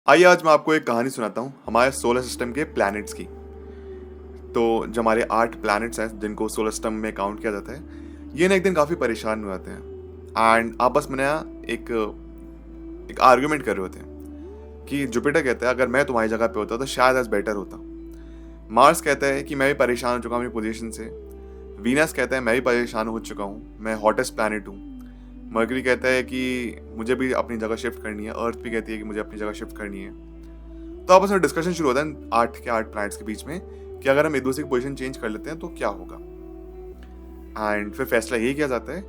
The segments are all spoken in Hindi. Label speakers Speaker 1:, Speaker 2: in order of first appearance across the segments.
Speaker 1: आइए आज मैं आपको एक कहानी सुनाता हूँ हमारे सोलर सिस्टम के प्लैनेट्स की। तो जो हमारे 8 प्लैनेट्स हैं जिनको सोलर सिस्टम में काउंट किया जाता है, ये ना एक दिन काफ़ी परेशान हुए होते हैं एंड आपस में ना एक एक आर्ग्यूमेंट कर रहे होते हैं कि जुपिटर कहता है अगर मैं तुम्हारी जगह पे होता तो शायद आज बेटर होता। मार्स कहता है कि मैं भी परेशान हो चुका हूँ अपनी पोजीशन से। वीनस कहता है मैं भी परेशान हो चुका हूँ, मैं हॉटेस्ट प्लैनेट हूँ। मर्करी कहता है कि मुझे भी अपनी जगह शिफ्ट करनी है। अर्थ भी कहती है कि मुझे अपनी जगह शिफ्ट करनी है। तो आपस में डिस्कशन शुरू होता है 8 के 8 प्लैनेट्स के बीच में कि अगर हम एक दूसरे की पोजीशन चेंज कर लेते हैं तो क्या होगा। एंड फिर फैसला यही किया जाता है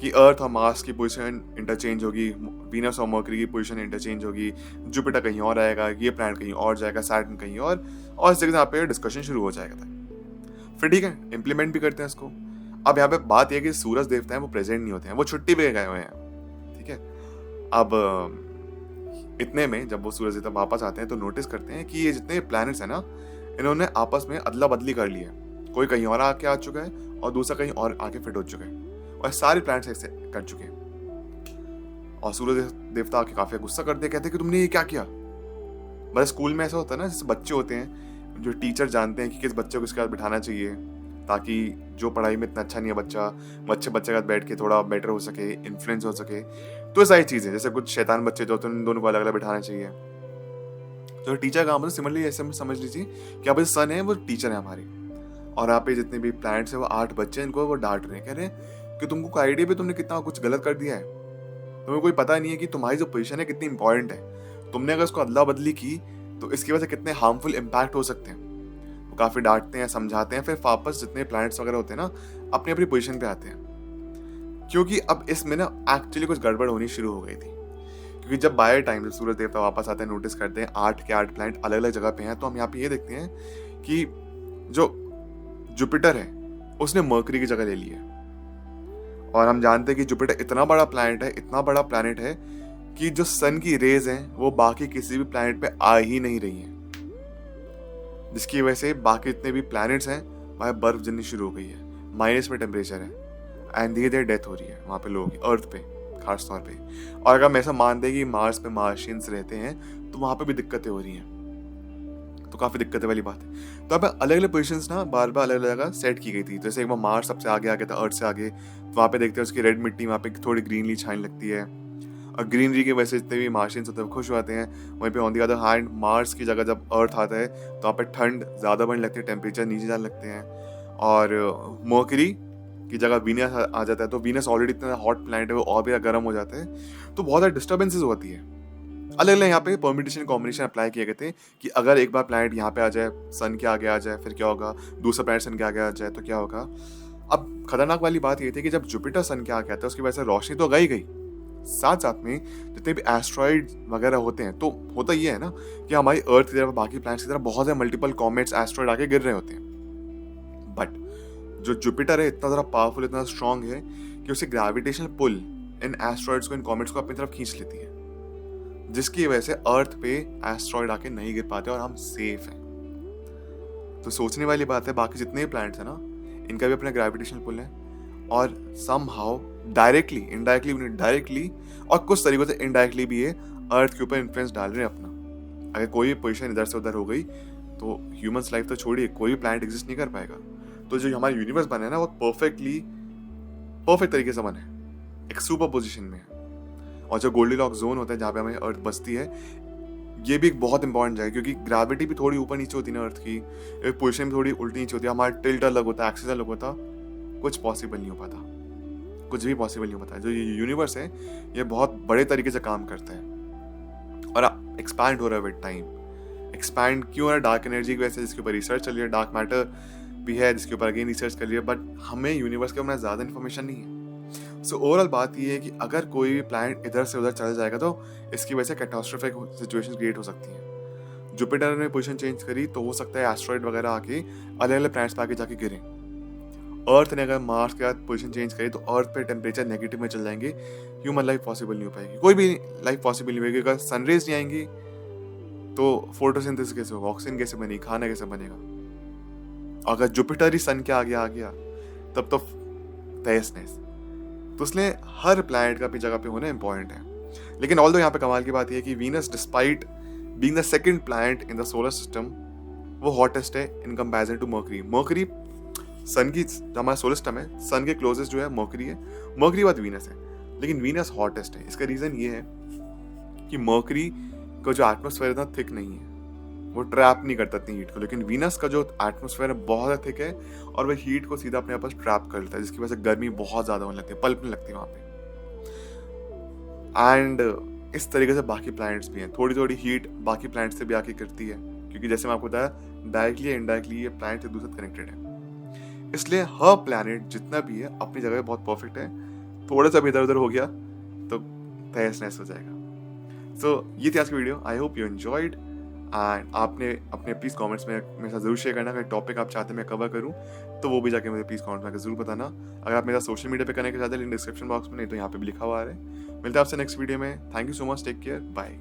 Speaker 1: कि अर्थ और मार्स की पोजीशन इंटरचेंज होगी, वीनस और मर्करी की पोजीशन इंटरचेंज होगी, जुपिटर कहीं और आएगा, ये प्लैनेट कहीं और जाएगा, सैटर्न कहीं और इस जगह यहाँ पे डिस्कशन शुरू हो जाएगा था। फिर ठीक है, इम्प्लीमेंट भी करते हैं इसको। अब यहाँ पे बात यह है कि सूरज देवता है वो प्रेजेंट नहीं होते हैं, वो छुट्टी पे गए हुए हैं। ठीक है, अब इतने में जब वो सूरज देवता वापस आते हैं तो नोटिस करते हैं कि ये जितने प्लैनेट्स हैं ना, इन्होंने आपस में अदला बदली कर ली है। कोई कहीं और आके आ चुका है और दूसरा कहीं और आके फिट हो चुका है और सारे प्लैनेट्स ऐसे कर चुके हैं। और सूरज देवता आके काफी गुस्सा करते हैं, कहते हैं कि तुमने ये क्या किया। मतलब स्कूल में ऐसा होता है ना, जैसे बच्चे होते हैं जो टीचर जानते हैं कि किस बच्चे को किसके साथ बिठाना चाहिए ताकि जो पढ़ाई में इतना अच्छा नहीं है बच्चा, बच्चे के साथ बैठ के थोड़ा बेटर हो सके, इन्फ्लुएंस हो सके। तो सारी चीज़ें, जैसे कुछ शैतान बच्चे जो होते हैं उन दोनों को अलग अलग बिठाना चाहिए। तो टीचर का मतलब सिमिलरली ऐसे समझ लीजिए कि आप सन है वो टीचर है हमारी, और यहाँ पे जितने भी प्लैनेट्स हैं वो 8 बच्चे हैं, इनको वो डांट रहे हैं, कह रहे हैं कि तुमको कोई आइडिया भी, तुमने कितना कुछ गलत कर दिया है। तुम्हें कोई पता नहीं है कि तुम्हारी जो पोजीशन है कितनी इंपॉर्टेंट है। तुमने अगर उसको अदला बदली की तो इसकी वजह से कितने हार्मफुल इम्पैक्ट हो सकते हैं। वो काफ़ी डांटते हैं, समझाते हैं, फिर वापस जितने प्लैनेट्स वगैरह होते हैं ना अपनी अपनी पोजीशन पे आते हैं। क्योंकि अब इसमें ना एक्चुअली कुछ गड़बड़ होनी शुरू हो गई थी। क्योंकि जब बाय टाइम सूरज देवता वापस आते हैं, नोटिस करते हैं 8 के 8 प्लैनेट अलग अलग जगह पे हैं, तो हम यहाँ पे ये देखते हैं कि जो जुपिटर है उसने मर्करी की जगह ले ली है। और हम जानते हैं कि जुपिटर इतना बड़ा प्लैनेट है, इतना बड़ा प्लैनेट है कि जो सन की रेज हैं वो बाकी किसी भी प्लैनेट पे आ ही नहीं रही हैं, जिसकी वजह से बाकी जितने भी प्लैनेट्स हैं वहाँ बर्फ जमनी शुरू हो गई है, माइनस में टेम्परेचर है एंड धीरे धीरे डेथ हो रही है वहाँ पे लोगों की, अर्थ पे खास तौर पे। और अगर हम ऐसा मानते हैं कि मार्स पे मार्शियंस रहते हैं तो वहाँ पे भी दिक्कतें हो रही हैं, तो काफ़ी दिक्कतें वाली बात है। तो अब अलग अलग पोजिशंस ना बार बार अलग अलग जगह सेट की गई थी। जैसे एक बार मार्स सबसे आगे आ गया था अर्थ से आगे, तो वहाँ पे देखते हैं उसकी रेड मिट्टी वहाँ पे थोड़ी ग्रीनली छाने लगती है, और ग्रीनरी की वजह से जितने भी मार्शियंस होते हैं खुश हो जाते हैं। वहीं पे on the other hand Mars की जगह जब अर्थ आता है तो वहाँ पे ठंड ज़्यादा बढ़ने लगती है, टेम्परेचर नीचे जाने लगते हैं। और मर्करी की जगह वीनस आ जाता है, तो वीनस ऑलरेडी इतना हॉट प्लैनेट है वो और भी गर्म हो जाता है, तो बहुत ज़्यादा डिस्टर्बेंसेज होती है। अलग अलग यहाँ पे परमिटेशन कॉम्बिनेशन अप्लाई किए गए थे कि अगर एक बार प्लैनेट यहाँ पे आ जाए, सन के आगे आ जाए फिर क्या होगा, दूसरा प्लैनेट सन के आगे आ जाए तो क्या होगा। अब खतरनाक वाली बात ये थी कि जब जुपिटर सन के आगे आता है उसकी वजह से रोशनी तो गई गई, साथ साथ में जितने भी एस्ट्रॉइड वगैरह होते हैं, तो होता ये है ना कि हमारी अर्थ की तरफ बाकी प्लैनेट्स की तरफ बहुत सारे मल्टीपल कॉमेट्स एस्ट्रॉइड आके गिर रहे होते हैं। बट जो जुपिटर है इतना ज़रा पावरफुल, इतना स्ट्रांग है कि उसे ग्रेविटेशनल पुल इन एस्ट्रॉइड्स को, इन कॉमेट्स को अपनी तरफ खींच लेती है, जिसकी वजह से अर्थ पे एस्ट्रॉइड आके नहीं गिर पाते और हम सेफ हैं। तो सोचने वाली बात है, बाकी जितने भी प्लैनेट्स हैं ना इनका भी अपना ग्रेविटेशनल पुल है, और समहाउ डायरेक्टली, इनडायरेक्टली, डायरेक्टली और कुछ तरीकों से इनडायरेक्टली भी ये अर्थ के ऊपर इन्फ्लुएंस डाल रहे हैं अपना। अगर कोई पोजीशन इधर से उधर हो गई तो ह्यूमंस लाइफ तो छोड़िए, कोई प्लैनेट एग्जिस्ट नहीं कर पाएगा। तो जो हमारा यूनिवर्स बना है ना वो परफेक्ट तरीके से बना है, एक सुपर पोजिशन में है। और जो गोल्डीलॉक्स जोन होता है जहाँ पे हमें अर्थ बसती है, ये भी एक बहुत इंपॉर्टेंट जगह है, क्योंकि ग्रेविटी भी थोड़ी ऊपर नीचे होती है ना अर्थ की, पोजीशन भी थोड़ी उल्टी नीचे होती है, हमारा टिल्ट अलग होता है, एक्सिस अलग होता, कुछ पॉसिबल नहीं हो पाता, कुछ भी पॉसिबल नहीं हो पाता। जो ये यूनिवर्स है ये बहुत बड़े तरीके से काम करता है और एक्सपैंड हो रहा है विद टाइम। एक्सपैंड क्यों हो रहा है? डार्क एनर्जी की वजह से, जिसके ऊपर रिसर्च चल रही है, डार्क मैटर भी है जिसके ऊपर अगेन रिसर्च कर रही है, बट हमें यूनिवर्स के बारे में ज़्यादा इन्फॉर्मेशन नहीं है। सो ओवरऑल बात ये है कि अगर कोई भी प्लैनेट इधर से उधर चला जाएगा तो इसकी वजह से कैटास्ट्रोफिक सिचुएशन क्रिएट हो सकती है। जुपिटर ने पोजीशन चेंज करी तो हो सकता है एस्ट्रॉइड वगैरह आके अलग अलग प्लैनेट्स पे आके जाके गिरें। अर्थ ने अगर मार्स के बाद पोजीशन चेंज करी तो अर्थ पे टेम्परेचर नेगेटिव में चल जाएंगे, ह्यूमन लाइफ पॉसिबल नहीं हो पाएगी, कोई भी लाइफ पॉसिबल नहीं होगी। अगर सनरेज नहीं आएंगी तो फोटोसिंथेसिस कैसे होगा, ऑक्सीजन कैसे बनेगी, खाना कैसे बनेगा। अगर जुपिटर ही सन के आगे आ गया तब तो तहस नहस। तो इसलिए हर प्लैनेट का अपनी जगह पे होना इंपॉर्टेंट है। लेकिन ऑल्दो यहाँ पे कमाल की बात यह है कि Venus despite being the second planet in the solar system, वो हॉटेस्ट है in comparison to Mercury. Mercury sun की, जो हमारा सोलर सिस्टम है, सन के क्लोजेस्ट जो है मर्करी है, मर्करी बाद वीनस है, लेकिन वीनस हॉटेस्ट है। इसका रीज़न ये है कि मर्करी का जो एटमोसफेयर इतना थिक नहीं है, वो ट्रैप नहीं करता इतनी हीट को, लेकिन वीनस का जो एटमोसफेयर है बहुत ज़्यादा थिक है और वह हीट को सीधा अपने पास ट्रैप कर लेता है, जिसकी वजह से गर्मी बहुत ज़्यादा होने लगती है, पल्पने लगती है वहाँ पे। एंड इस तरीके से बाकी प्लैनेट्स भी हैं, थोड़ी थोड़ी हीट बाकी प्लैनेट से भी आके करती है, क्योंकि जैसे मैं आपको बताया डायरेक्टली या इनडायरेक्टली ये प्लैनेट एक दूसरे से कनेक्टेड है। इसलिए हर प्लैनेट जितना भी है अपनी जगह बहुत परफेक्ट है, थोड़ा सा भी इधर उधर हो गया तो तहस नहस हो जाएगा। सो ये थी आज की video, I hope you enjoyed. And आपने अपने प्लीज़ कमेंट्स में मेरे साथ जरूर शेयर करना, अगर टॉपिक आप चाहते हैं मैं कवर करूं तो वो भी जाके मुझे प्लीज़ कमेंट में आकर जरूर बताना। अगर आप मेरा सोशल मीडिया पे कनेक्ट चाहते हैं, लिंक डिस्क्रिप्शन बॉक्स में, नहीं तो यहाँ पे भी लिखा हुआ है। मिलते हैं आपसे नेक्स्ट वीडियो में। Thank you so much, take care, bye.